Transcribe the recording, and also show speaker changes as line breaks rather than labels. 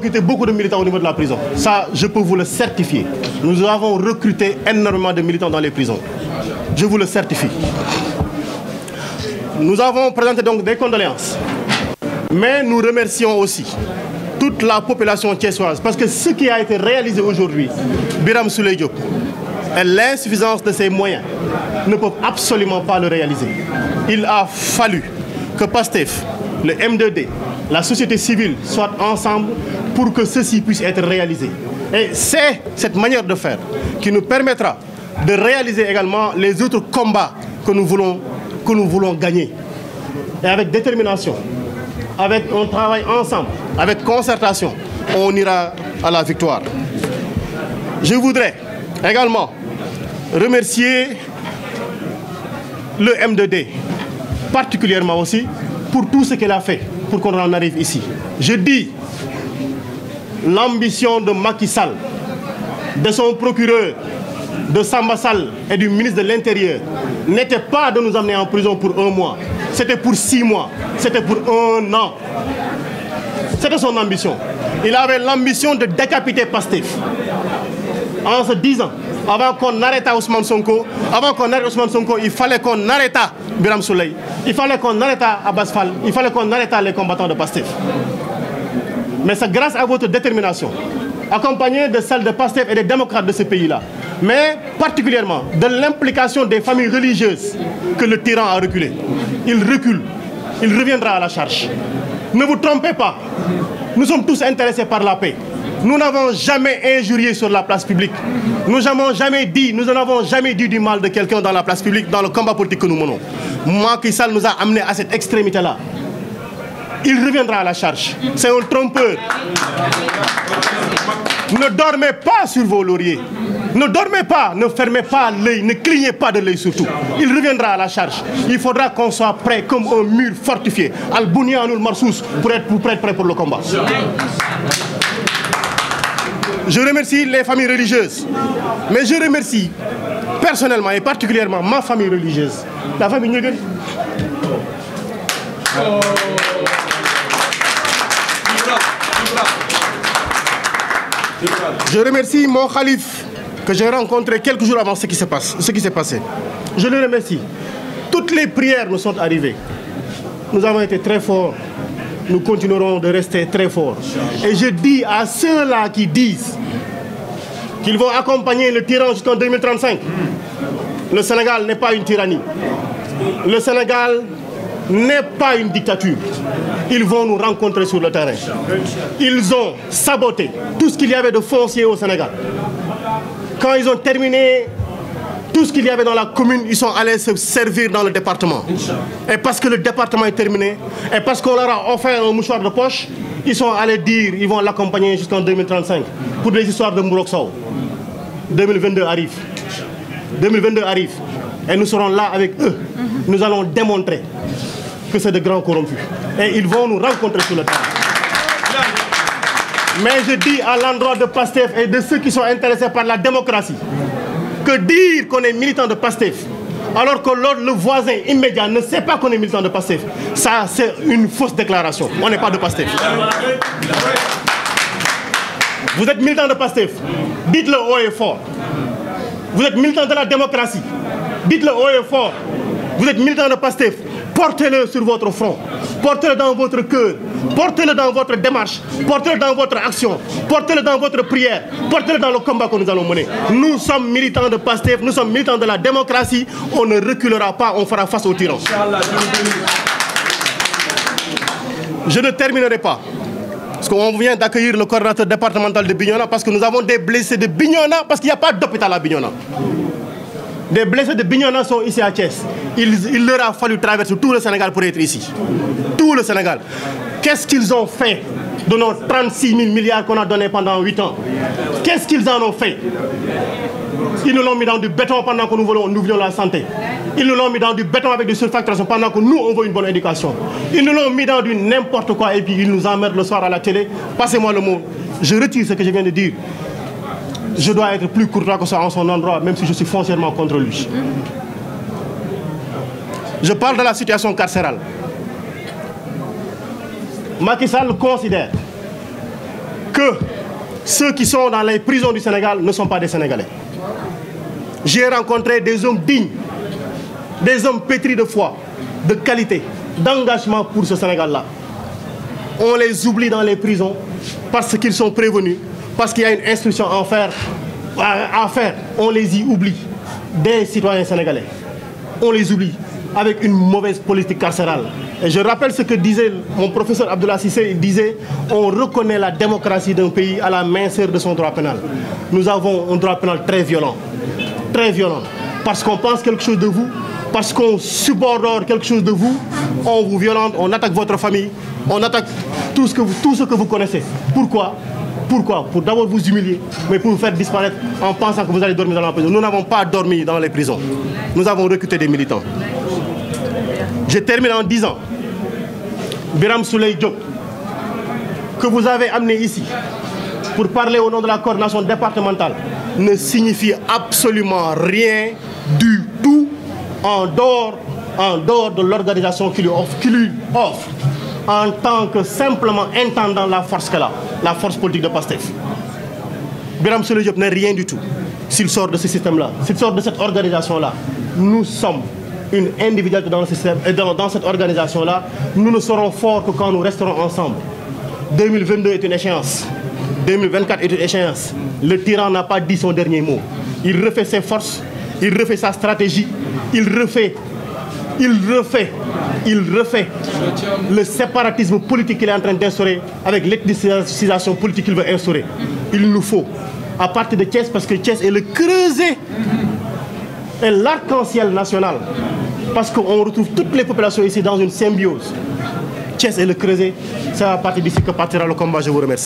recruté beaucoup de militants au niveau de la prison. Ça, je peux vous le certifier. Nous avons recruté énormément de militants dans les prisons. Je vous le certifie. Nous avons présenté donc des condoléances. Mais nous remercions aussi toute la population thiessoise parce que ce qui a été réalisé aujourd'hui, Birame Souleye Diop, et l'insuffisance de ses moyens ne peuvent absolument pas le réaliser. Il a fallu que PASTEF, le M2D, la société civile soient ensemble pour que ceci puisse être réalisé. Et c'est cette manière de faire qui nous permettra de réaliser également les autres combats que nous voulons gagner. Et avec détermination, avec un travail ensemble, avec concertation, on ira à la victoire. Je voudrais également remercier le M2D, particulièrement aussi, pour tout ce qu'elle a fait pour qu'on en arrive ici. Je dis, l'ambition de Macky Sall, de son procureur, de Samba Sall et du ministre de l'Intérieur n'était pas de nous amener en prison pour 1 mois. C'était pour 6 mois. C'était pour 1 an. C'était son ambition. Il avait l'ambition de décapiter PASTEF. En se disant, avant qu'on arrêtât Ousmane Sonko, il fallait qu'on arrêtât Birame Souleye, il fallait qu'on arrêtât Abbas Fall, il fallait qu'on arrêtât les combattants de PASTEF. Mais c'est grâce à votre détermination, accompagnée de celle de PASTEF et des démocrates de ce pays-là, mais particulièrement de l'implication des familles religieuses, que le tyran a reculé. Il recule, il reviendra à la charge. Ne vous trompez pas, nous sommes tous intéressés par la paix. Nous n'avons jamais injurié sur la place publique. Nous n'avons jamais dit du mal de quelqu'un dans la place publique, dans le combat politique que nous menons. Macky Sall nous a amenés à cette extrémité-là. Il reviendra à la charge. C'est un trompeur. Ne dormez pas sur vos lauriers. Ne dormez pas, ne fermez pas l'œil, ne clignez pas de l'œil surtout. Il reviendra à la charge. Il faudra qu'on soit prêt comme un mur fortifié. Al-Bunyanul Marsous pour être prêt pour le combat. Je remercie les familles religieuses, mais je remercie personnellement et particulièrement ma famille religieuse, la famille Nguyen. Je remercie mon khalife que j'ai rencontré quelques jours avant ce qui s'est passé. Je le remercie. Toutes les prières nous sont arrivées. Nous avons été très forts. Nous continuerons de rester très forts. Et je dis à ceux-là qui disent qu'ils vont accompagner le tyran jusqu'en 2035, le Sénégal n'est pas une tyrannie. Le Sénégal n'est pas une dictature. Ils vont nous rencontrer sur le terrain. Ils ont saboté tout ce qu'il y avait de foncier au Sénégal. Quand ils ont terminé tout ce qu'il y avait dans la commune, ils sont allés se servir dans le département. Et parce que le département est terminé, et parce qu'on leur a offert un mouchoir de poche, ils sont allés dire qu'ils vont l'accompagner jusqu'en 2035 pour des histoires de Mouroxo. 2022 arrive. 2022 arrive. Et nous serons là avec eux. Nous allons démontrer que c'est de grands corrompus. Et ils vont nous rencontrer sur le terrain. Mais je dis à l'endroit de PASTEF et de ceux qui sont intéressés par la démocratie, que dire qu'on est militant de PASTEF alors que le voisin immédiat ne sait pas qu'on est militant de PASTEF, ça c'est une fausse déclaration. On n'est pas de PASTEF. Vous êtes militant de PASTEF, dites-le haut et fort. Vous êtes militant de la démocratie, dites-le haut et fort. Vous êtes militant de PASTEF, portez-le sur votre front, portez-le dans votre cœur, portez-le dans votre démarche, portez-le dans votre action, portez-le dans votre prière, portez-le dans le combat que nous allons mener. Nous sommes militants de PASTEF, nous sommes militants de la démocratie, on ne reculera pas, on fera face aux tyrans. Je ne terminerai pas, parce qu'on vient d'accueillir le coordinateur départemental de Bignona, parce que nous avons des blessés de Bignona, parce qu'il n'y a pas d'hôpital à Bignona. Des blessés de Bignona sont ici à Thiès. Il leur a fallu traverser tout le Sénégal pour être ici. Tout le Sénégal. Qu'est-ce qu'ils ont fait de nos 36 000 milliards qu'on a donnés pendant 8 ans? Qu'est-ce qu'ils en ont fait? Ils nous l'ont mis dans du béton pendant que nous voulions la santé. Ils nous l'ont mis dans du béton avec des surfacturations pendant que nous, on veut une bonne éducation. Ils nous l'ont mis dans du n'importe quoi et puis ils nous emmerdent le soir à la télé. Passez-moi le mot. Je retire ce que je viens de dire. Je dois être plus courtois que ça en son endroit, même si je suis foncièrement contre lui. Je parle de la situation carcérale. Macky Sall considère que que ceux qui sont dans les prisons du Sénégal ne sont pas des Sénégalais. J'ai rencontré des hommes dignes, des hommes pétris de foi, de qualité, d'engagement pour ce Sénégal-là. On les oublie dans les prisons parce qu'ils sont prévenus, parce qu'il y a une instruction à faire. On les y oublie, des citoyens sénégalais. On les oublie avec une mauvaise politique carcérale. Et je rappelle ce que disait mon professeur Abdoulaye Cissé, il disait on reconnaît la démocratie d'un pays à la minceur de son droit pénal. Nous avons un droit pénal très violent, parce qu'on pense quelque chose de vous, parce qu'on subordonne quelque chose de vous, on vous violente, on attaque votre famille, on attaque tout ce que vous connaissez. Pourquoi? Pour d'abord vous humilier, mais pour vous faire disparaître en pensant que vous allez dormir dans la prison. Nous n'avons pas dormi dans les prisons. Nous avons recruté des militants. Je termine en disant, Birame Souleye Diop, que vous avez amené ici pour parler au nom de la coordination départementale, ne signifie absolument rien du tout en dehors de l'organisation qui lui offre en tant que simplement intendant la force qu'elle a, la force politique de Pastef. Birame Souleye Diop n'est rien du tout s'il sort de ce système-là, s'il sort de cette organisation-là. Nous sommes une individualité dans le système et dans cette organisation-là. Nous ne serons forts que quand nous resterons ensemble. 2022 est une échéance. 2024 est une échéance. Le tyran n'a pas dit son dernier mot. Il refait ses forces, il refait sa stratégie, il refait le séparatisme politique qu'il est en train d'instaurer avec l'ethnicisation politique qu'il veut instaurer. Il nous faut, à partir de Thiès, parce que Thiès est le creuset et l'arc-en-ciel national, parce qu'on retrouve toutes les populations ici dans une symbiose. Thiès est le creuset, c'est à partir d'ici que partira le combat. Je vous remercie.